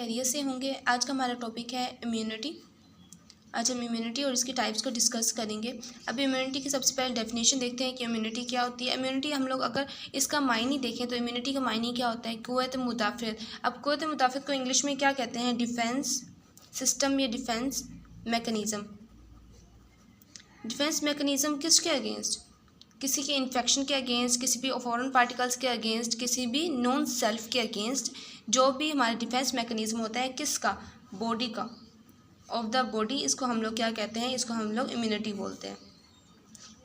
खैरियत से होंगे। आज का हमारा टॉपिक है इम्यूनिटी। आज हम इम्यूनिटी और इसकी टाइप्स को डिस्कस करेंगे। अब इम्यूनिटी की सबसे पहले डेफिनेशन देखते हैं कि इम्यूनिटी क्या होती है। इम्यूनिटी हम लोग अगर इसका मायने देखें तो इम्यूनिटी का मायने क्या होता है, क़ुव्वत मुदाफ़अत। अब क़ुव्वत मुदाफ़अत को इंग्लिश में क्या कहते हैं, डिफेंस सिस्टम या डिफेंस मैकेनिज़्म। डिफेंस मैकेनिज़्म किसके अगेंस्ट, किसी के इन्फेक्शन के अगेंस्ट, किसी भी फॉरेन पार्टिकल्स के अगेंस्ट, किसी भी नॉन सेल्फ के अगेंस्ट जो भी हमारा डिफेंस मैकेनिज़्म होता है, किसका, बॉडी का, ऑफ द बॉडी, इसको हम लोग क्या कहते हैं, इसको हम लोग इम्यूनिटी बोलते हैं।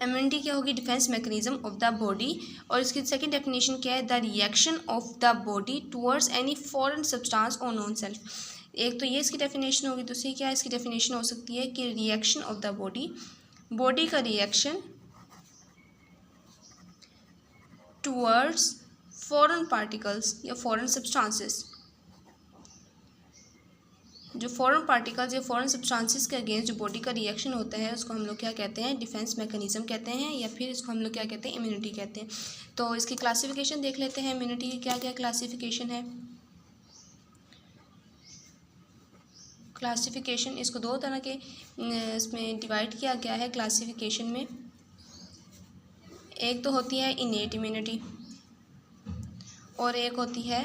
इम्यूनिटी क्या होगी, defence mechanism of the body. और इसकी सेकंड डेफिनेशन क्या है, the reaction of the body towards any foreign substance और नॉन सेल्फ। एक तो ये इसकी डेफिनेशन होगी, दूसरी क्या इसकी डेफिनेशन हो सकती है कि reaction of the body, body का रिएक्शन टुवर्ड्स फॉरेन पार्टिकल्स या फॉरेन सब्सटेंसेस, जो फॉरेन पार्टिकल्स या फॉरेन सब्सटेंसेस के अगेंस्ट जो बॉडी का रिएक्शन होता है उसको हम लोग क्या कहते हैं, डिफेंस मैकेनिज़्म कहते हैं, या फिर इसको हम लोग क्या कहते हैं, इम्यूनिटी कहते हैं। तो इसकी क्लासिफिकेशन देख लेते हैं, इम्यूनिटी की क्या क्या क्लासिफिकेशन है। क्लासिफिकेशन इसको दो तरह के इसमें डिवाइड किया गया है क्लासिफिकेशन में। एक तो होती है इनेट इम्यूनिटी और एक होती है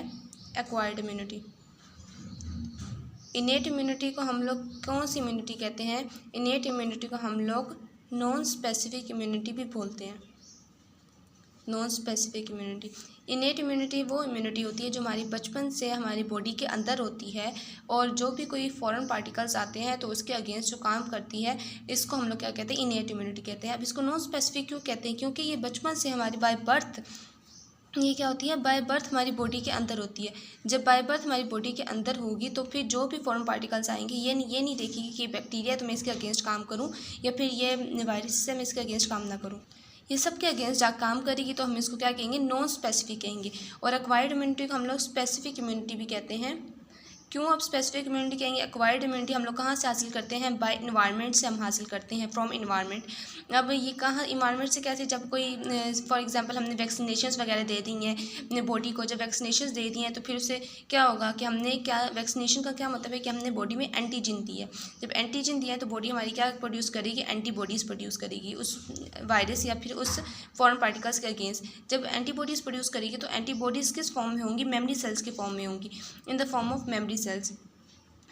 एक्वायर्ड इम्यूनिटी। इनेट इम्यूनिटी को हम लोग कौन सी इम्यूनिटी कहते हैं, इनेट इम्यूनिटी को हम लोग नॉन स्पेसिफिक इम्यूनिटी भी बोलते हैं। Non specific immunity, innate immunity वो इम्यूनिटी होती है जो हमारी बचपन से हमारी बॉडी के अंदर होती है और जो भी कोई फॉरेन पार्टिकल्स आते हैं तो उसके अगेंस्ट जो काम करती है, इसको हम लोग क्या कहते हैं, इनेट इम्यूनिटी कहते हैं। अब इसको नॉन स्पेसिफिक क्यों कहते हैं, क्योंकि ये बचपन से हमारी बाय बर्थ, ये क्या होती है, बाय बर्थ हमारी बॉडी के अंदर होती है। जब बाय बर्थ हमारी बॉडी के अंदर होगी तो फिर जो भी फॉरेन पार्टिकल्स आएंगे ये नहीं देखेगी कि बैक्टीरिया तो मैं इसके अगेंस्ट काम करूं या फिर ये वायरस से मैं इसके अगेंस्ट काम ना करूं, ये सब के अगेंस्ट जब काम करेगी तो हम इसको क्या कहेंगे, नॉन स्पेसिफिक कहेंगे। और एक्वायर्ड इम्यूनिटी को हम लोग स्पेसिफिक इम्यूनिटी भी कहते हैं। क्यों अब स्पेसिफिक इम्यूनिटी कहेंगे, एक्वायर्ड इम्यूनिटी हम लोग कहाँ से हासिल करते हैं, बाय इन्वायरमेंट से हम हासिल करते हैं, फ्रॉम इन्वायरमेंट। अब ये कहाँ इन्वायरमेंट से कैसे, जब कोई फॉर एग्जांपल हमने वैक्सीनेशंस वगैरह दे दी हैं अपने बॉडी को, जब वैक्सीनेशंस दे दी हैं तो फिर उससे क्या होगा कि हमने क्या, वैक्सीनेशन का क्या मतलब है कि हमने बॉडी में एंटीजन दी है। जब एंटीजन दिया है तो बॉडी हमारी क्या प्रोड्यूस करेगी, एंटीबॉडीज़ प्रोड्यूस करेगी उस वायरस या फिर उस फॉरेन पार्टिकल्स के अगेंस्ट। जब एंटीबॉडीज़ प्रोड्यूस करेगी तो एंटीबॉडीज़ किस फॉर्म में होंगी, मेमोरी सेल्स के फॉर्म में होंगी, in the form of memory cells.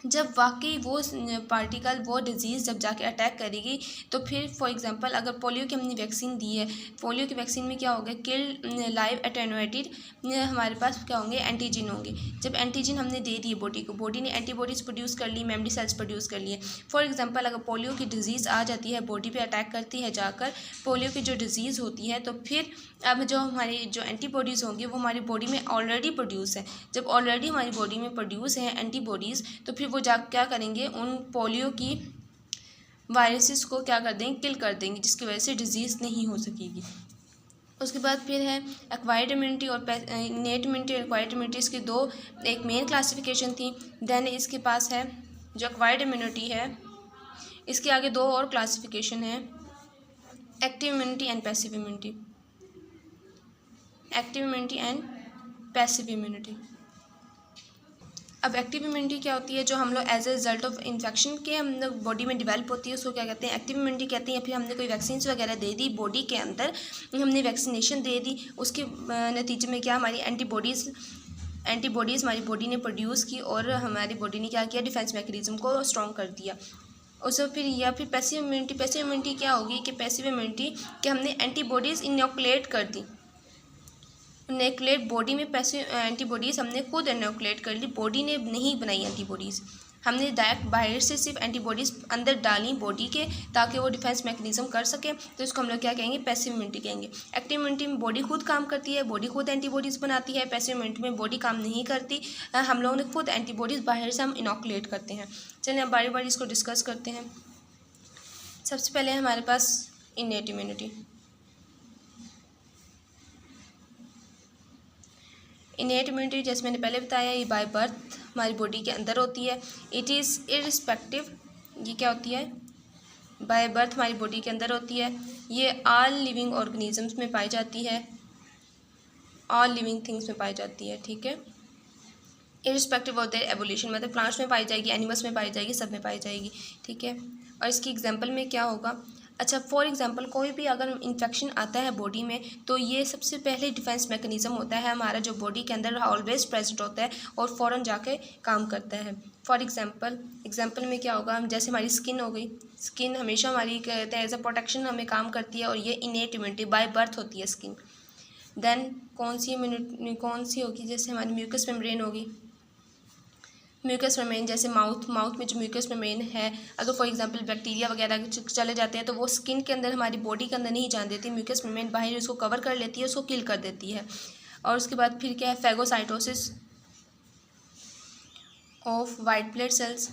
जब वाकई वो पार्टिकल, वो डिज़ीज़ जब जाके अटैक करेगी तो फिर फॉर एग्जांपल अगर पोलियो की हमने वैक्सीन दी है, पोलियो की वैक्सीन में क्या होगा, किल लाइव एटेनुएटेड हमारे पास क्या होंगे, एंटीजन होंगे। जब एंटीजन हमने दे दिए बॉडी को, बॉडी ने एंटीबॉडीज़ प्रोड्यूस कर ली, मेमोरी सेल्स प्रोड्यूस कर लिए। फॉर एग्जांपल अगर पोलियो की डिज़ीज़ आ जाती है, बॉडी पे अटैक करती है जाकर, पोलियो की जो डिज़ीज़ होती है, तो फिर अब जो हमारी जो एंटीबॉडीज़ होंगी वो हमारी बॉडी में ऑलरेडी प्रोड्यूस है। जब ऑलरेडी हमारी बॉडी में प्रोड्यूस है एंटीबॉडीज़ तो फिर वो जा क्या करेंगे, उन पोलियो की वायरसेस को क्या कर देंगे, किल कर देंगे, जिसकी वजह से डिज़ीज़ नहीं हो सकेगी। उसके बाद फिर है एक्वायर्ड इम्यूनिटी और इनेट इम्यूनिटी और एक्वायर्ड इम्यूनिटी, इसकी दो एक मेन क्लासिफिकेशन थी। देन इसके पास है जो एक्वायर्ड इम्यूनिटी है, इसके आगे दो और क्लासिफिकेशन है, active immunity and passive immunity. Active immunity and passive immunity. अब एक्टिव इम्यूनिटी क्या होती है, जो हम लोग as a result of infection के हम लोग बॉडी में डेवलप होती है, उसको क्या कहते हैं, एक्टिव इम्यूनिटी कहते हैं। या फिर हमने कोई वैक्सीन वगैरह दे दी बॉडी के अंदर, हमने वैक्सीनेशन दे दी, उसके नतीजे में क्या हमारी एंटीबॉडीज़ हमारी बॉडी ने प्रोड्यूस की और हमारी बॉडी ने क्या किया, डिफेंस मैकेनिज्म को स्ट्रॉन्ग कर दिया। उससे फिर या फिर पैसिव इम्यूनिटी, पैसिव इम्यूनिटी क्या होगी कि पैसिव इम्यूनिटी कि हमने एंटीबॉडीज़ इनोकुलेट कर दी, इनोकुलेट बॉडी में पैसिव एंटीबॉडीज़ हमने खुद इनोकुलेट कर ली, बॉडी ने नहीं बनाई एंटीबॉडीज़, हमने डायरेक्ट बाहर से सिर्फ एंटीबॉडीज़ अंदर डाली बॉडी के ताकि वो डिफेंस मैकेनिज्म कर सके, तो इसको हम लोग क्या कहेंगे, पैसिव इम्यूनिटी कहेंगे। एक्टिव इम्यूनिटी में बॉडी खुद काम करती है, बॉडी खुद एंटीबॉडीज़ बनाती है। पैसिव इम्यूनिटी में बॉडी काम नहीं करती, हम लोगों ने खुद एंटीबॉडीज़ बाहर से हम इनोकुलेट करते हैं। चलिए अब बारी बारी इसको डिस्कस करते हैं। सबसे पहले हमारे पास इनेट इम्यूनिटी। इनेट इम्यूनिटी जैसे मैंने पहले बताया, ये बाय बर्थ हमारी बॉडी के अंदर होती है। इट इज़ इररिस्पेक्टिव, ये क्या होती है, बाय बर्थ हमारी बॉडी के अंदर होती है। ये ऑल लिविंग ऑर्गेनिजम्स में पाई जाती है, ऑल लिविंग थिंग्स में पाई जाती है, ठीक है। इरिस्पेक्टिव ऑफ देयर एवोल्यूशन, मतलब प्लांट्स में पाई जाएगी, एनिमल्स में पाई जाएगी, सब में पाई जाएगी, ठीक है। और इसकी एग्जांपल में क्या होगा, अच्छा फॉर एग्जांपल कोई भी अगर इन्फेक्शन आता है बॉडी में तो ये सबसे पहले डिफेंस मैकेनिज्म होता है हमारा जो बॉडी के अंदर ऑलवेज प्रेजेंट होता है और फ़ौरन जाके काम करता है। फॉर एग्जांपल में क्या होगा, जैसे हमारी स्किन हो गई, स्किन हमेशा हमारी कहते हैं एज अ प्रोटेक्शन हमें काम करती है और ये इनेट इम्यूनिटी बाय बर्थ होती है स्किन। देन कौन सी होगी, जैसे हमारी म्यूकस मेम्ब्रेन होगी, म्यूकस मेम्ब्रेन जैसे माउथ में जो म्यूकस मेम्ब्रेन है, अगर फॉर एग्जांपल बैक्टीरिया वगैरह चले जाते हैं तो वो स्किन के अंदर हमारी बॉडी के अंदर नहीं जान देती, म्यूकस मेम्ब्रेन बाहर उसको कवर कर लेती है, उसको किल कर देती है। और उसके बाद फिर क्या है, phagocytosis of white blood cells,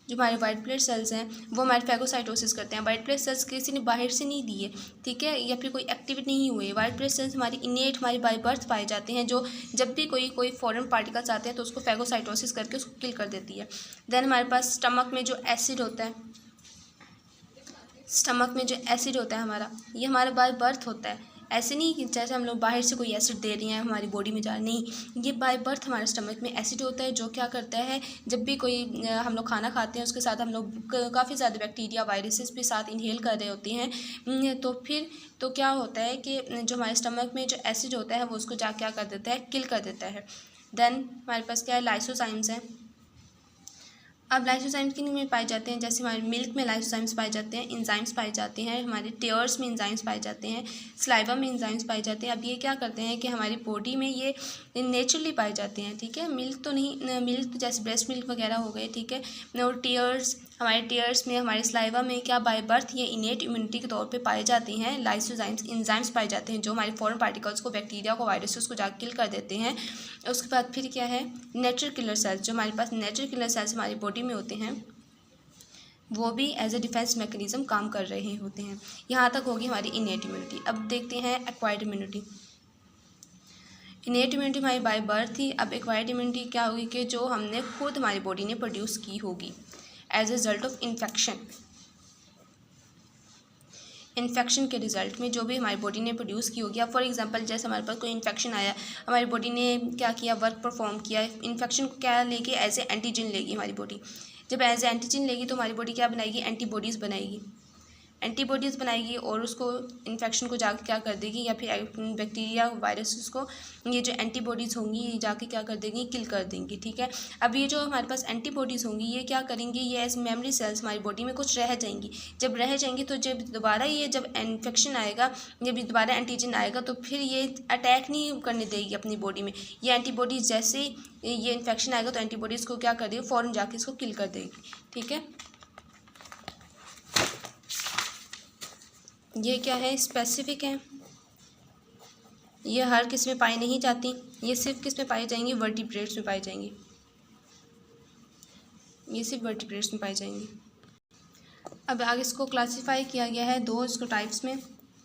जो हमारे वाइट ब्लड सेल्स हैं वो हमारे फैगोसाइटोसिस करते हैं। वाइट ब्लड सेल्स किसी ने बाहर से नहीं दिए, ठीक है, या फिर कोई एक्टिविटी नहीं हुई। वाइट ब्लड सेल्स हमारी इनेट हमारी बाय बर्थ पाए जाते हैं, जो जब भी कोई फॉरेन पार्टिकल्स आते हैं तो उसको फैगोसाइटोसिस करके उसको किल कर देती है। देन हमारे पास स्टमक में जो एसिड होता है, हमारा, ये हमारा बाय बर्थ होता है। ऐसे नहीं कि जैसे हम लोग बाहर से कोई एसिड दे रही हैं हमारी बॉडी में जा, नहीं, ये बाय बर्थ हमारे स्टमक में एसिड होता है जो क्या करता है, जब भी कोई हम लोग खाना खाते हैं उसके साथ हम लोग काफ़ी ज़्यादा बैक्टीरिया वायरसेस भी साथ इनहेल कर रहे होते हैं, तो फिर तो क्या होता है कि जो हमारे स्टमक में जो एसिड होता है वो उसको जा क्या कर देता है, किल कर देता है। देन हमारे पास क्या है, लाइसोजाइम्स हैं। अब लाइसोजाइम्स किन में पाए जाते हैं, जैसे हमारे मिल्क में लाइसोजाइम्स पाए जाते हैं, इंजाइम्स पाए जाते हैं, हमारे टीयर्स में इंजाइम्स पाए जाते हैं, स्लाइवा में इंजाइम्स पाए जाते हैं। अब ये क्या करते हैं कि हमारी बॉडी में ये नेचुरली पाए जाते हैं, ठीक है, मिल्क तो नहीं, मिल्क तो जैसे ब्रेस्ट मिल्क वगैरह हो गए, ठीक है, और हमारे टीयर्स में, हमारे स्लाइवा में क्या बाय बर्थ ये इनेट इम्यूनिटी के तौर पे पाए जाते हैं, लाइसोजाइम्स इंजाइम्स पाए जाते हैं जो हमारे फॉरेन पार्टिकल्स को, बैक्टीरिया को, वायरसेस को जाकर किल कर देते हैं। उसके बाद फिर क्या है, नेचुरल किलर सेल्स, जो हमारे पास नेचुरल किलर सेल्स हमारी बॉडी में होते हैं वो भी एज ए डिफेंस मैकेनिज्म काम कर रहे होते हैं। यहाँ तक होगी हमारी इनेट इम्यूनिटी। अब देखते हैं एक्वायर्ड इम्यूनिटी। इनेट इम्यूनिटी हमारी बाय बर्थ थी। अब एक्वायर्ड इम्यूनिटी क्या होगी कि जो हमने खुद हमारी बॉडी ने प्रोड्यूस की होगी as a result of infection के रिजल्ट में जो भी हमारी बॉडी ने प्रोड्यूस की होगी। अब फॉर एग्जांपल जैसे हमारे पास कोई इन्फेक्शन आया, हमारी बॉडी ने क्या किया, वर्क परफॉर्म किया, इन्फेक्शन को क्या लेगी, एज ए एंटीजन लेगी हमारी बॉडी। जब एज ए एंटीजन लेगी तो हमारी बॉडी क्या बनाएगी, एंटीबॉडीज़ बनाएगी और उसको इन्फेक्शन को जाके क्या कर देगी, या फिर बैक्टीरिया वायरसेस को ये जो एंटीबॉडीज़ होंगी ये जाके क्या कर देंगी, किल कर देंगी, ठीक है। अब ये जो हमारे पास एंटीबॉडीज़ होंगी ये क्या करेंगी, ये एज मेमोरी सेल्स हमारी बॉडी में कुछ रह जाएंगी। जब रह जाएंगी तो जब दोबारा ये जब इन्फेक्शन आएगा, जब दोबारा एंटीजन आएगा तो फिर ये अटैक नहीं करने देगी अपनी बॉडी में। ये एंटीबॉडीज़ जैसे ये इन्फेक्शन आएगा तो एंटीबॉडीज़ को क्या कर देगी, फ़ौरन जाके इसको किल कर देगी, ठीक है। ये क्या है, स्पेसिफिक है, ये हर किस में पाई नहीं जाती, ये सिर्फ किस में पाई जाएंगी, वर्टिब्रेट्स में पाई जाएंगी, ये सिर्फ वर्टिब्रेट्स में पाई जाएंगी। अब आगे इसको क्लासिफाई किया गया है दो इसको टाइप्स में,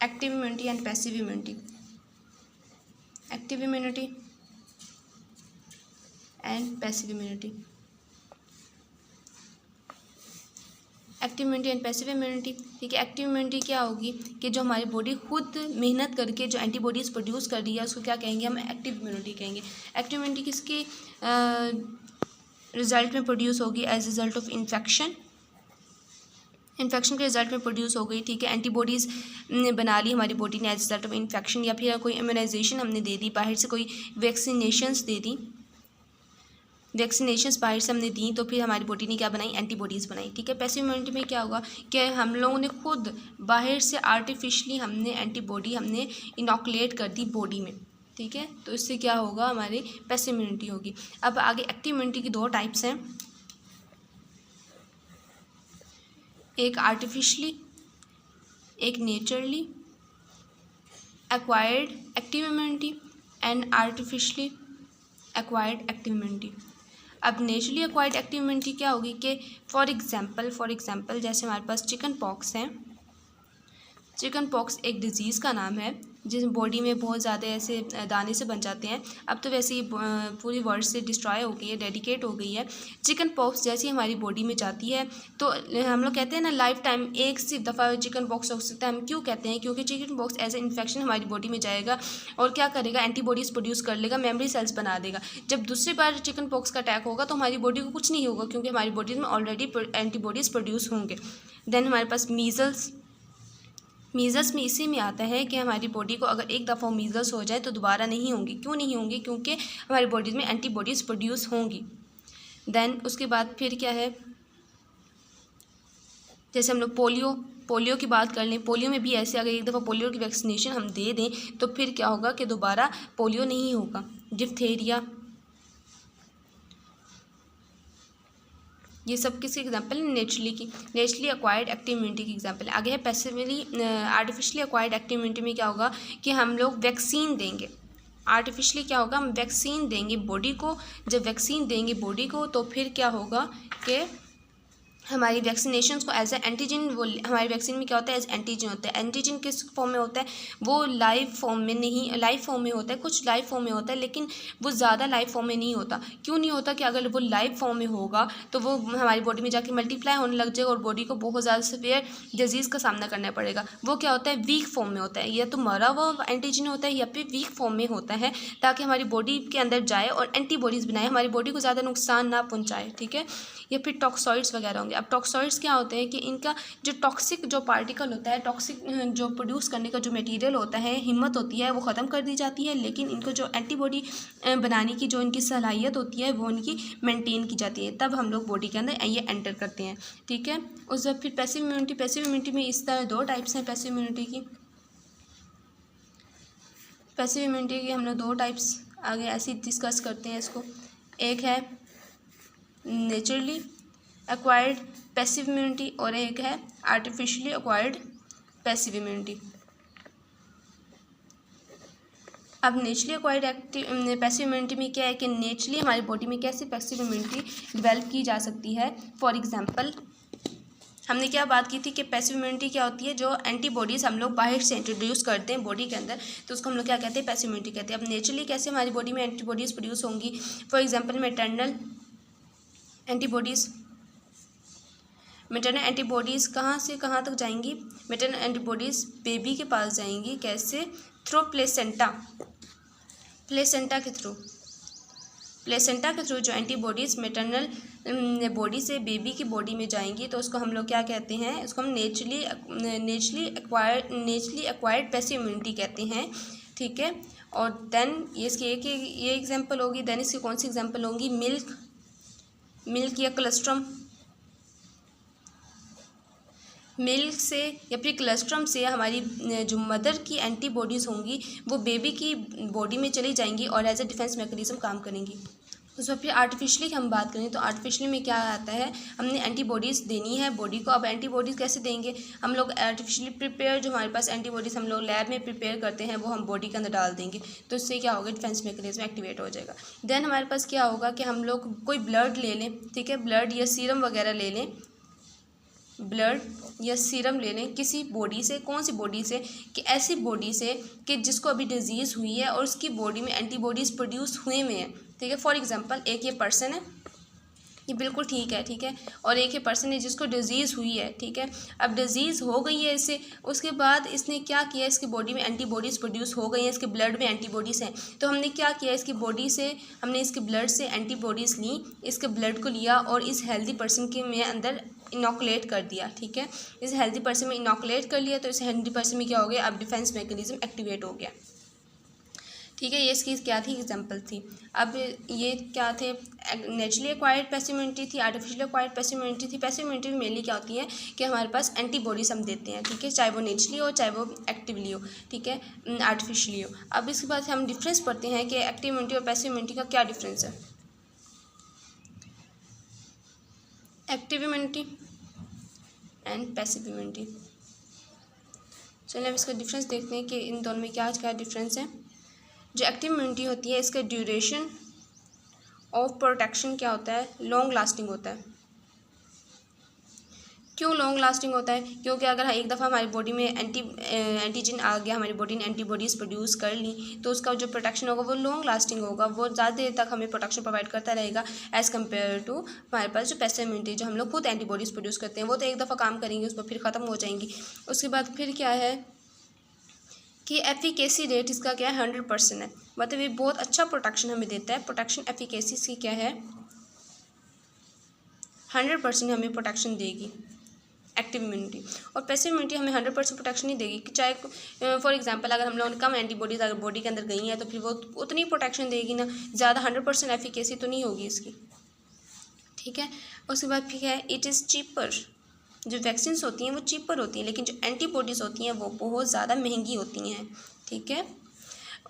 active immunity and passive immunity. Active immunity and passive immunity. Active immunity and passive immunity, ठीक है। एक्टिव इम्यूनिटी क्या होगी कि जो हमारी बॉडी खुद मेहनत करके जो एंटीबॉडीज़ प्रोड्यूस कर रही है उसको क्या कहेंगे, हम एक्टिव इम्यूनिटी कहेंगे। एक्टिव इम्यूनिटी किसके रिजल्ट में प्रोड्यूस होगी, एज रिजल्ट ऑफ इन्फेक्शन के रिजल्ट में प्रोड्यूस हो गई, ठीक है। एंटीबॉडीज़ बना ली हमारी बॉडी ने एज रिजल्ट ऑफ इन्फेक्शन, या फिर कोई इम्यूनाइजेशन हमने दे दी, बाहर से कोई वैक्सीनेशंस दे दी, वैक्सीनेशंस बाहर से हमने दी तो फिर हमारी बॉडी ने क्या बनाई, एंटीबॉडीज़ बनाई, ठीक है। पैसिव इम्यूनिटी में क्या होगा कि हम लोगों ने खुद बाहर से आर्टिफिशली हमने एंटीबॉडी हमने इनॉकुलेट कर दी बॉडी में, ठीक है, तो इससे क्या होगा, हमारी पैसिव इम्यूनिटी होगी। अब आगे एक्टिव इम्यूनिटी की दो टाइप्स हैं, एक आर्टिफिशली, एक naturally acquired active immunity and artificially acquired active immunity. अब नेचुरली एक्वायर्ड एक्टिव इम्यूनिटी क्या होगी कि फॉर एग्जांपल जैसे हमारे पास चिकन पॉक्स है। चिकन पॉक्स एक डिज़ीज़ का नाम है जिस बॉडी में बहुत ज़्यादा ऐसे दाने से बन जाते हैं, अब तो वैसे ही पूरी वर्ल्ड से डिस्ट्रॉय हो गई है, डेडिकेट हो गई है। चिकन पॉक्स जैसी हमारी बॉडी में जाती है तो हम लोग कहते हैं ना लाइफ टाइम एक सिर्फ दफ़ा चिकन पॉक्स हो सकता है। हम क्यों कहते हैं? क्योंकि chicken pox as a infection हमारी बॉडी में जाएगा और क्या करेगा, एंटीबॉडीज़ प्रोड्यूस कर लेगा, मेमोरी सेल्स बना देगा। जब दूसरी बार चिकन पॉक्स का अटैक होगा तो हमारी बॉडी को कुछ नहीं होगा, क्योंकि हमारी बॉडी में ऑलरेडी एंटीबॉडीज़ प्रोड्यूस होंगे। देन हमारे पास मीज़ल्स में इसी में आता है कि हमारी बॉडी को अगर एक दफ़ा मीज़ल्स हो जाए तो दोबारा नहीं होंगी। क्यों नहीं होंगी? क्योंकि हमारी बॉडी में एंटीबॉडीज़ प्रोड्यूस होंगी। देन उसके बाद फिर क्या है, जैसे हम लोग पोलियो की बात कर लें। पोलियो में भी ऐसे अगर एक दफ़ा पोलियो की वैक्सीनेशन हम दे दें तो फिर क्या होगा कि दोबारा पोलियो नहीं होगा। डिप्थीरिया, ये सब किसकी एग्जांपल है? नेचुरली एक्वायर्ड एक्टिव इम्यूनिटी की एग्जांपल है। आगे है passively artificially acquired active immunity में क्या होगा कि हम लोग वैक्सीन देंगे। आर्टिफिशियली क्या होगा, हम वैक्सीन देंगे बॉडी को। जब वैक्सीन देंगे बॉडी को तो फिर क्या होगा कि हमारी वैक्सीनेशन को एज ए एंटीजन, वो हमारी वैक्सीन में क्या होता है, एज एंटीजन होता है। एंटीजन किस फॉर्म में होता है? वो लाइव फॉर्म में नहीं, लाइव फॉर्म में होता है, कुछ लाइव फॉर्म में होता है, लेकिन वो ज़्यादा लाइव फॉर्म में नहीं होता। क्यों नहीं होता? कि अगर वो लाइव फॉर्म में होगा तो वो हमारी बॉडी में जाके मल्टीप्लाई होने लग जाएगा और बॉडी को बहुत ज़्यादा सीवियर डिजीज़ का सामना करना पड़ेगा। वो क्या होता है? वीक फॉर्म में होता है, या तो मरा हुआ एंटीजन होता है या फिर वीक फॉर्म में होता है, ताकि हमारी बॉडी के अंदर जाए और एंटीबॉडीज़ बनाए, हमारी बॉडी को ज़्यादा नुकसान ना पहुँचाए। ठीक है, या फिर टॉक्सॉइड्स वगैरह होंगे। अब टॉक्सॉइड्स क्या होते हैं कि इनका जो टॉक्सिक जो पार्टिकल होता है, टॉक्सिक जो प्रोड्यूस करने का जो मटेरियल होता है, हिम्मत होती है, वो ख़त्म कर दी जाती है, लेकिन इनको जो एंटीबॉडी बनाने की जो इनकी सलाहियत होती है वो इनकी मेंटेन की जाती है। तब हम लोग बॉडी के अंदर ये एंटर करते हैं। ठीक है, उस वक्त फिर पैसिव इम्यूनिटी में इस तरह दो टाइप्स हैं पैसिव इम्यूनिटी की। पैसिव इम्यूनिटी की हम लोग दो टाइप्स आगे ऐसे डिस्कस करते हैं इसको। एक है नेचुरली एक्वायर्ड पैसिव इम्यूनिटी और एक है आर्टिफिशियली एक्वायर्ड पैसिव इम्यूनिटी। अब नेचुरली एक्वायर्ड पैसिव इम्यूनिटी में क्या है कि नेचुरली हमारी बॉडी में कैसे पैसिव इम्यूनिटी डेवलप की जा सकती है। फॉर एग्जांपल हमने क्या बात की थी कि पैसिव इम्यूनिटी क्या होती है, जो एंटीबॉडीज़ हम लोग बाहर से इंट्रोड्यूस करते हैं बॉडी के अंदर, तो उसको हम लोग क्या कहते हैं? पैसिव इम्यूनिटी कहते हैं। अब नेचुरली कैसे हमारी बॉडी में एंटीबॉडीज़ प्रोड्यूस होंगी? फॉर एग्जांपल मैटरनल एंटीबॉडीज़ कहाँ से कहाँ तक जाएंगी? मैटरनल एंटीबॉडीज़ बेबी के पास जाएंगी। कैसे? थ्रू प्लेसेंटा के थ्रू जो एंटीबॉडीज़ मैटरनल बॉडी से बेबी की बॉडी में जाएंगी तो उसको हम लोग क्या कहते हैं? उसको हम नेचुरली एक्वायर्ड पैसिव इम्यूनिटी कहते हैं। ठीक है, और देन इसकी ये एग्जांपल होगी। देन इसकी कौन सी एग्जांपल होंगी? मिल्क या कोलेस्ट्रम। मिल्क से या फिर कोलेस्ट्रम से हमारी जो मदर की एंटीबॉडीज़ होंगी वो बेबी की बॉडी में चली जाएंगी और एज ए डिफेंस मैकेनिज्म काम करेंगी। उसमें फिर आर्टिफिशियली हम बात करें तो आर्टिफिशियली में क्या आता है? हमने एंटीबॉडीज़ देनी है बॉडी को। अब एंटीबॉडीज़ कैसे देंगे? हम लोग आर्टिफिशियली प्रिपेयर, जो हमारे पास एंटीबॉडीज़ हम लोग लैब में प्रिपेयर करते हैं वो हम बॉडी के अंदर डाल देंगे, तो इससे क्या होगा? डिफेंस मैकेनिज्म एक्टिवेट हो जाएगा। देन हमारे पास क्या होगा कि हम लोग कोई ब्लड ले लें। ठीक है, ब्लड या सीरम वगैरह ले लें, ब्लड या सीरम ले लें किसी बॉडी से। कौन सी बॉडी से? कि ऐसी बॉडी से कि जिसको अभी डिजीज़ हुई है और उसकी बॉडी में एंटीबॉडीज़ प्रोड्यूस हुए में है। ठीक है, फॉर एग्जांपल एक ये पर्सन है, ये बिल्कुल ठीक है, और एक ये पर्सन है जिसको डिजीज़ हुई है। ठीक है, अब डिजीज़ हो गई है इसे, उसके बाद इसने क्या किया? इसकी बॉडी में एंटीबॉडीज़ प्रोड्यूस हो गई हैं, इसके ब्लड में एंटीबॉडीज़ हैं, तो हमने क्या किया? इसकी बॉडी से हमने इसके ब्लड से एंटीबॉडीज़ ली, इसके ब्लड को लिया और इस हेल्दी पर्सन के में अंदर इनोकुलेट कर दिया। ठीक है, इस हेल्दी पर्सन में इनोकुलेट कर लिया तो इस हेल्दी पर्सन में क्या हो गया? अब डिफेंस मैकेनिज्म एक्टिवेट हो गया। ठीक है, ये इसकी क्या थी? एग्जांपल थी। अब ये क्या थे? नेचुरली एक्वायर्ड पैसिव इम्यूनिटी थी, आर्टिफिशियल एक्वायर्ड पैसिव इम्यूनिटी थी। पैसिव इम्यूनिटी में मेनली क्या होती है कि हमारे पास एंटीबॉडीज हम देते हैं। ठीक है, चाहे वो नेचुरली हो चाहे वो एक्टिवली हो। ठीक है, आर्टिफिशियली हो। अब इसके बाद हम डिफरेंस पढ़ते हैं कि एक्टिव इम्यूनिटी और पैसिव इम्यूनिटी का क्या डिफरेंस है। Active immunity and passive immunity. चलिए अब इसका डिफरेंस देखते हैं कि इन दोनों में क्या क्या डिफरेंस है। जो एक्टिव इम्यूनिटी होती है इसका ड्यूरेशन ऑफ प्रोटेक्शन क्या होता है? लॉन्ग लास्टिंग होता है। क्यों लॉन्ग लास्टिंग होता है? क्योंकि अगर एक दफ़ा हमारी बॉडी में एंटीजन आ गया, हमारी बॉडी ने एंटीबॉडीज़ प्रोड्यूस कर ली, तो उसका जो प्रोटेक्शन होगा वो लॉन्ग लास्टिंग होगा, वो ज़्यादा देर तक हमें प्रोटेक्शन प्रोवाइड करता रहेगा एज़ कम्पेयर टू हमारे पास जो पैसिव इम्यूनिटी, जो हम लोग खुद एंटीबॉडीज़ प्रोड्यूस करते हैं, वो तो एक दफ़ा काम करेंगी, उस पर फिर ख़त्म हो जाएंगी। उसके बाद फिर क्या है कि एफिकेसी रेट इसका क्या है, 100% है, मतलब ये बहुत अच्छा प्रोटेक्शन हमें देता है। प्रोटेक्शन एफिकेसी इसकी क्या है, 100% हमें प्रोटेक्शन देगी एक्टिव इम्यूनिटी। और पैसिव इम्यूनिटी हमें 100% प्रोटेक्शन नहीं देगी, कि चाहे फॉर एग्जांपल अगर हम लोगों ने कम एंटीबॉडीज़ अगर बॉडी के अंदर गई हैं तो फिर वो उतनी प्रोटेक्शन देगी ना, ज़्यादा 100% एफिकेसी तो नहीं होगी इसकी, ठीक है। उसके बाद फिर है इट इज़ चीपर। जो वैक्सीन्स होती हैं वो चीपर होती हैं, लेकिन जो एंटीबॉडीज़ होती हैं वो बहुत ज़्यादा महंगी होती हैं, ठीक है।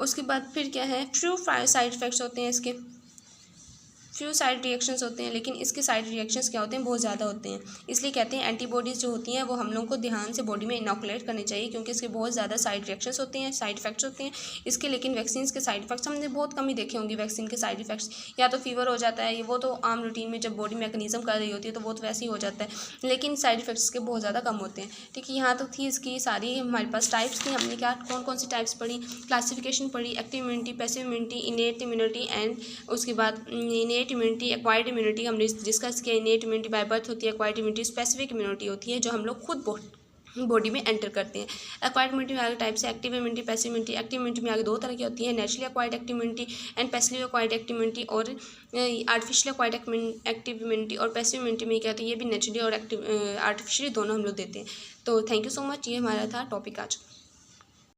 उसके बाद फिर क्या है, फ्यू साइड इफ़ेक्ट्स होते हैं इसके, फ्यू साइड रिएक्शंस होते हैं, लेकिन इसके साइड रिएक्शंस क्या होते हैं, बहुत ज़्यादा होते हैं। इसलिए कहते हैं एंटीबॉडीज़ जो होती हैं वो हम लोगों को ध्यान से बॉडी में इनॉकुलेट करनी चाहिए, क्योंकि इसके बहुत ज़्यादा साइड रिएक्शंस होते हैं, साइड इफेक्ट्स होते हैं इसके। लेकिन वैक्सीन के साइड इफेक्ट्स हमने बहुत कम ही देखे होंगे। वैक्सीन के साइड इफेक्ट्स या तो फीवर हो जाता है, वो तो आम रूटीन में जब बॉडी मैकेनिज्म कर रही होती है तो वो तो वैसे ही हो जाता है, लेकिन साइड इफेक्ट्स के बहुत ज़्यादा कम होते हैं, ठीक है। यहाँ तो थी इसकी सारी हमारे पास टाइप्स थी। हमने क्या कौन कौन सी टाइप्स पढ़ी, क्लासिफिकेशन पढ़ी, active immunity, passive immunity, innate immunity and उसके बाद इनेट इम्यूनिटी, एक्वायर्ड इम्यूनिटी हमने डिस्कस किया। इनेट इम्यूनिटी बाय बर्थ होती है, एक्वायर्ड इम्यूनिटी स्पेसिफिक इम्यूनिटी होती है जो हम लोग खुद बॉडी में एंटर करते हैं। एक्वायर्ड इम्यूनिटी में आगे टाइप्स है active immunity, passive immunity. Active immunity में आगे दो तरह की होती है, naturally acquired active immunity and passively acquired active immunity, और आर्टिफिशियल एक्वायर्ड एक्टिव इम्यूनिटी और पैसिव इम्यूनिटी में क्या होती है, ये भी नेचुरली और एक्टिव आर्टिफिशियली दोनों हम लोग देते हैं। तो थैंक यू सो मच, ये हमारा था टॉपिक आज।